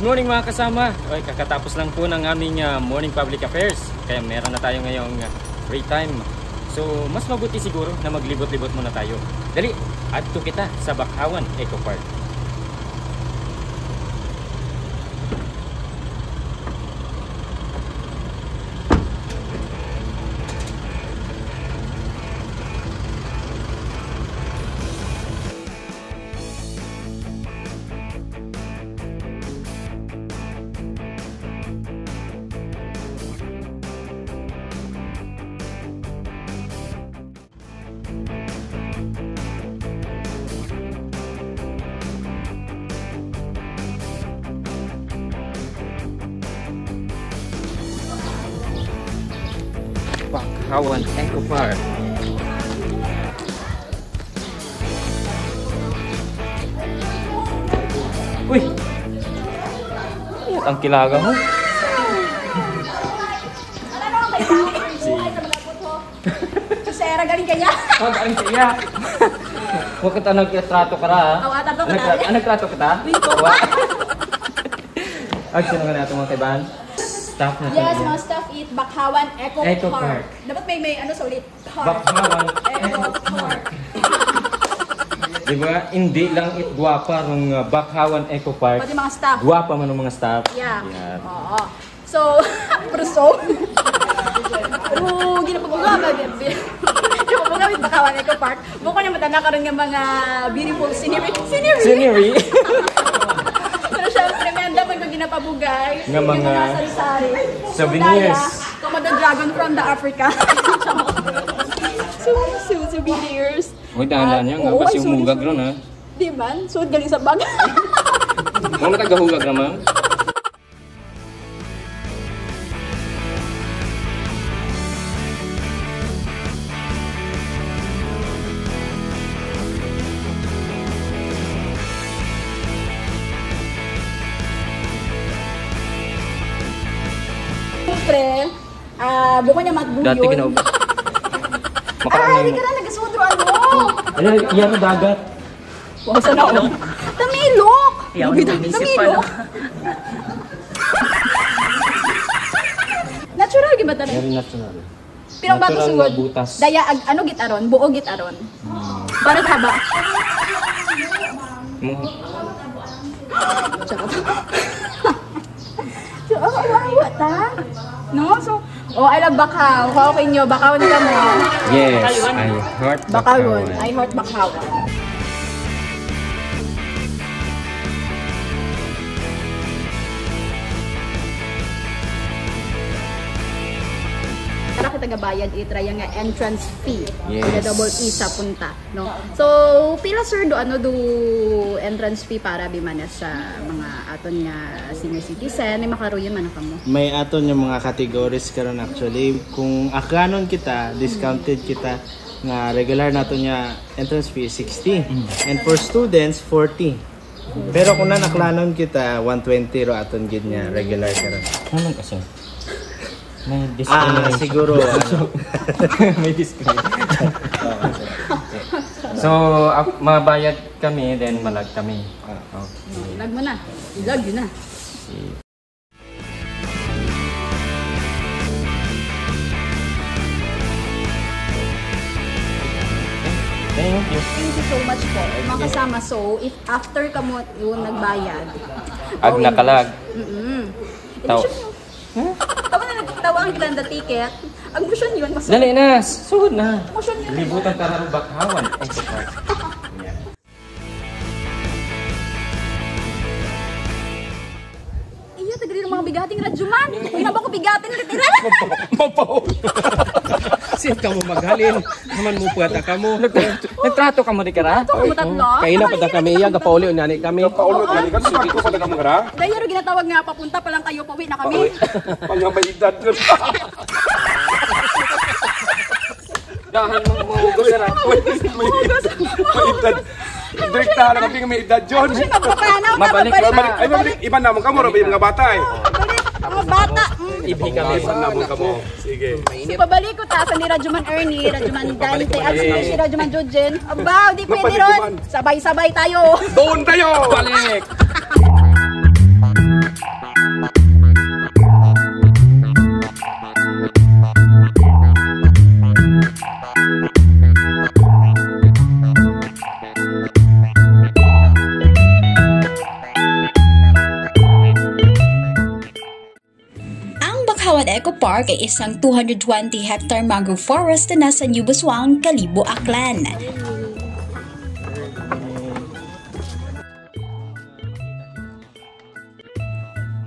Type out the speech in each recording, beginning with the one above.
Good morning mga kasama. Okay, kakatapos lang po ng aming morning public affairs. Kaya meron na tayo ngayong free time. So, mas mabuti siguro na maglibot-libot muna tayo. Dali, adto kita sa Bakhawan Eco Park. Bakhawan Eco Park. Uy! Ang kilaga mo. Sera galing kaya? Galing kaya. Huwag kita nagtrato ka ra ha? Nagtrato kita? Action na nga natin mga kaibahan. Staff na yes, mga staff eat Bakhawan Eco Park. Dapat may ano sa ulit. Bakhawan Eco Park. Diba? Hindi lang guwapa ng Bakhawan Eco Park. Pati mga staff. Guwapa man ng mga staff. Yeah. Yan. Oo. So, ginapabuga ba? Ginapabuga with Bakhawan Eco Park. Buko niya matanda karon nga mga beautiful scenery. Scenery? Pero syempre, may anda pag ginapabugay. Nga mga sari-sari. souvenirs. Komodo dragon from the Africa. Souvenirs. Uy, dahan-dahan yan. Nga kasi umugag ron ha. Di man? Suot galing sa bag. Mga natagahugag naman. Siyempre, buko niya matbuyon. Dati ginawa. Ay, hindi ka na nag-sudro ano? Yan ang dagat. Wasa na ako. Tamilok! Tamilok! Natural, di ba talaga? Very natural. Pirang bato Natural sugod. na butas. Daya, ano gitaron? Buo gitaron. Parang haba. So, awa ta. No? So, I love Bakhaw. Okay nyo, Bakhaw nila mo. Yes, I heart Bakhawan. Bakhawan. I heart Bakhawan. Para kita gabayad, itry nga entrance fee. Yes. Yes. Double E sa punta. No? So, pila sir do entrance fee para bimana sa mga aton nga senior citizen, may makaroon man kamo. May aton yung mga categories karon actually. Kung akanon kita, discounted kita nga regular nato niya entrance fee is 60. And for students 40. Pero kung nanaklanon kita 120 ro aton gid niya regular karon. Ano kasi? May discrimination. Siguro ano. May discrimination. So, mabayad kami, then malag kami. Okay. Ilag mo na. Ilag yun na. Thank you. Thank you so much po. Mga kasama, so, if after ka mo yung nagbayad, Ag nakalag. Tao. Tawang kita ang ticket. Ang motion yun, mas Dali na, suhod na. motion yun. Libutan ka ng Bakhawan Eco Park. Iya, tagali ng mga bigating radyoman. Hindi na ba ko bigatin natira? Mapaw. Siyempre ka mo maghalin. Naman mo puwata ka mo. Nagtrato ka mo di kara? Ito, matatlo. Kaya na pada kami iya gapauli unani kami. Paulo tali kan sige ko pada kamu gara. Dahil yung ginatawag nga, papunta pa lang kayo, pauwi na kami. Panyamay edad. Dahan mo mahugas na rin. May edad. Direkta na kami may edad John. Kasi magpapanaw na, Mabalik magbalik. Ay mabalik iban namon kamo ra mga bata eh. Balik, mga bata. Ibi kami. Iban namon kamo. Sige. So, pabalik ko ta sa ni Radyoman Ernie, Radyoman Dante, at si Radyoman Jojen. Aba, di pwede ron. Sabay-sabay tayo. Doon tayo. Balik! Park ay isang 220-hectare mangrove forest na nasa New Busuan, Kalibo, Aklan.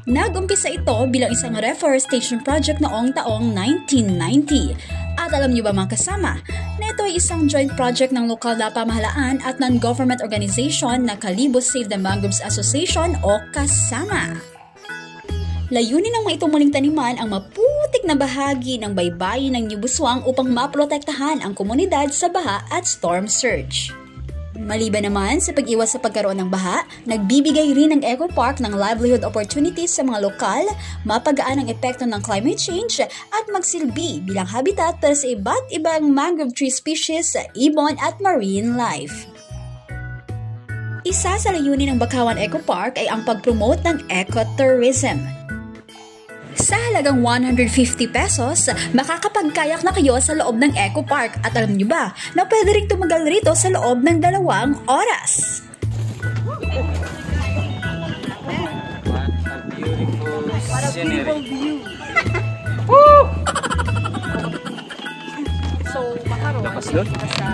Nag-umpisa ito bilang isang reforestation project noong taong 1990. At alam niyo ba mga kasama, na ito ay isang joint project ng lokal na pamahalaan at non-government organization na Kalibo Save the Mangroves Association o Kasama. Layunin ng mga itong muling taniman ang maputik na bahagi ng baybayin ng New Busuan upang maprotektahan ang komunidad sa baha at storm surge. Maliban naman sa pag-iwas sa pagkaroon ng baha, nagbibigay rin ang Eco Park ng livelihood opportunities sa mga lokal, mapagaan ang epekto ng climate change at magsilbi bilang habitat para sa iba't ibang mangrove tree species, ibon at marine life. Isa sa layunin ng Bakawan Eco Park ay ang pag-promote ng ecotourism. Sa halagang 150 pesos, makakapagkayak na kayo sa loob ng Eco Park at alam niyo ba na pwede rin tumagal rito sa loob ng 2 oras. What a beautiful view. So, makaroon Lapas doon? sa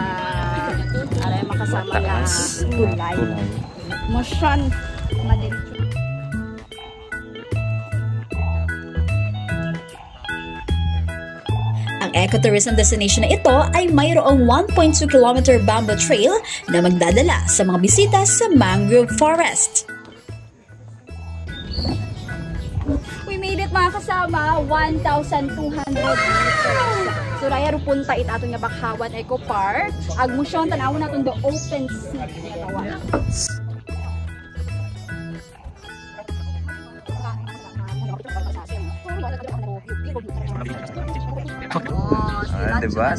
aray makasama nga tulay. Motion, madiretso. Ang ecotourism destination na ito ay mayroong 1.2 km bamboo trail na magdadala sa mga bisita sa mangrove forest. We made it mga kasama, 1,200 meters. So, raya rupunta it ato nga Bakawan Eco Park. Agmusyon, tanawon natin the open sea. Diba?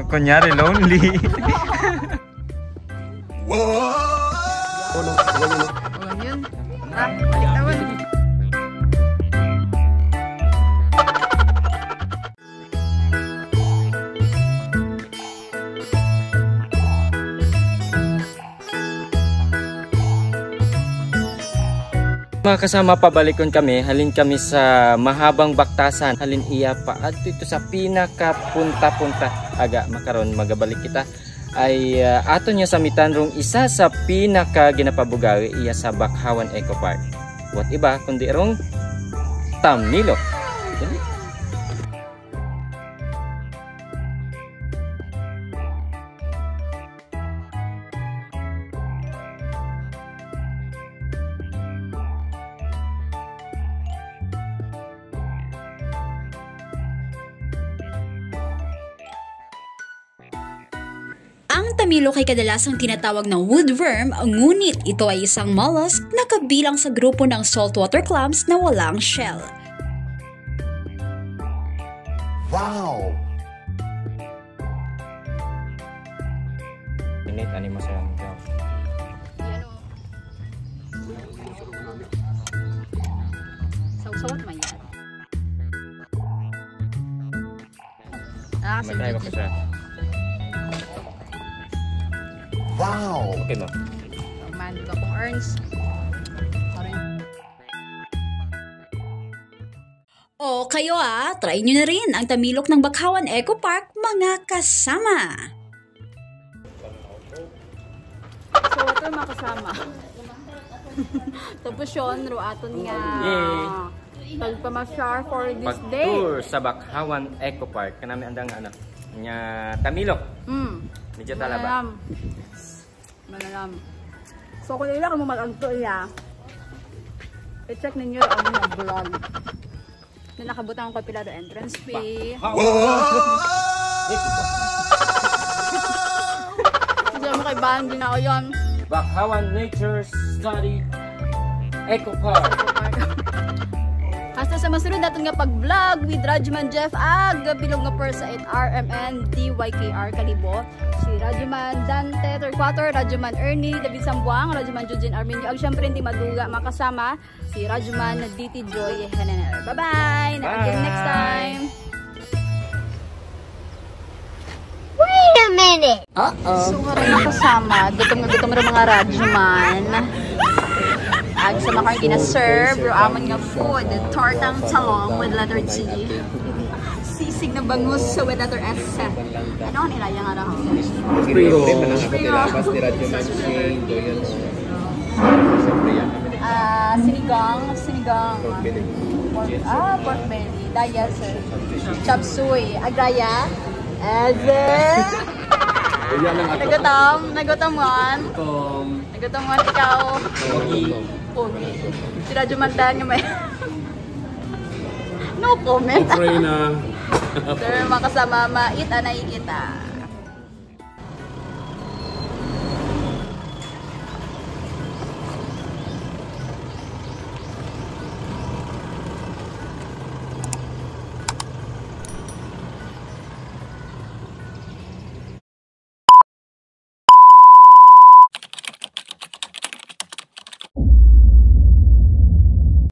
Kunyari lonely. Mga kasama, pabalikon kami, halin kami sa mahabang baktasan, halin iya pa at ito sa pinaka-punta-punta aga makaron magabalik kita ay ato niya sa mitanrong isa sa pinaka ginapabugawi iya sa Bakawan Eco Park. What iba kundi rong Tamnilo. Ang tamilok ay kadalasang tinatawag na woodworm, ngunit ito ay isang mollusk na kabilang sa grupo ng saltwater clams na walang shell. Wow! Init ani mo sa Sawsawat man yan. Matay ko pa siya. Wow! Okay ba? Man, ka pong earns. O kayo try nyo na rin ang tamilok ng Bakawan Eco Park, mga kasama! So, ito yung mga kasama. Tapos yun, ruaton nga. Pagpamasyar for this day. Pag-tour sa Bakawan Eco Park, kanami andang nga tamilok. Medyo talaba. Manalam. So, kung ilang mo mag-agto iya, i-check ninyo ang mga vlog. Na nakabutang ko pila do entrance fee. Hindi mo kay Bahan ginao yun. Bakawan Nature Study Eco Park. Hasta sa masunod natin nga pag-vlog with Rajuman Jeff Ag, bilog nga per sa RMN DYKR Kalibo. Si Rajuman Dante Torquator, Rajuman Ernie, David Sambuang, Rajuman Jujin Arminio. Ag syempre hindi maduga makasama si Rajuman DT Joy Henener. Bye-bye! Until next time! Wait a minute! So, nga rin makasama. Gutom rin mga Rajuman. Ag sa makang gina-serve, ro amon nga food, tortang talong with letter T. Sisig na bangus sa with letter S. Ano nila yung araw? Spring roll. Labas ni Radyo Manching. Sinigang. Pork belly. Daya, sir. Chop suey. Agraya. Nagutom mo. Ikaw. Pogi. Si Radyo Mandan nga may... No comment. Pray na. Sir, makasama mait anay kita.